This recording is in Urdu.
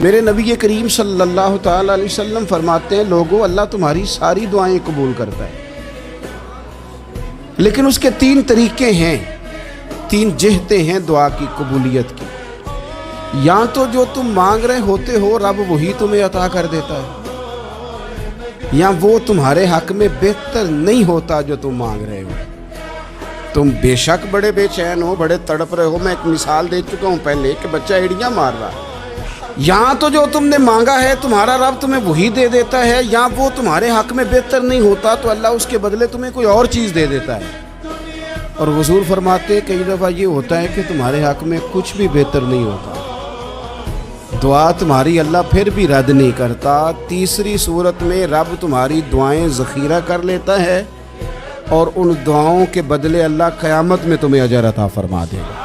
میرے نبی کریم صلی اللہ تعالی علیہ وسلم فرماتے ہیں لوگوں اللہ تمہاری ساری دعائیں قبول کرتا ہے، لیکن اس کے 3 طریقے ہیں، 3 جہتیں ہیں دعا کی قبولیت کی۔ یا تو جو تم مانگ رہے ہوتے ہو رب وہی تمہیں عطا کر دیتا ہے، یا وہ تمہارے حق میں بہتر نہیں ہوتا جو تم مانگ رہے ہو۔ تم بے شک بڑے بے چین ہو، بڑے تڑپ رہے ہو، میں ایک مثال دے چکا ہوں پہلے کہ بچہ ایڑیاں مار رہا ہے، یا تو جو تم نے مانگا ہے تمہارا رب تمہیں وہی دے دیتا ہے، یا وہ تمہارے حق میں بہتر نہیں ہوتا تو اللہ اس کے بدلے تمہیں کوئی اور چیز دے دیتا ہے۔ اور حضور فرماتے کئی دفعہ یہ ہوتا ہے کہ تمہارے حق میں کچھ بھی بہتر نہیں ہوتا، دعا تمہاری اللہ پھر بھی رد نہیں کرتا۔ تیسری صورت میں رب تمہاری دعائیں ذخیرہ کر لیتا ہے اور ان دعاؤں کے بدلے اللہ قیامت میں تمہیں اجر عطا فرما دے گا۔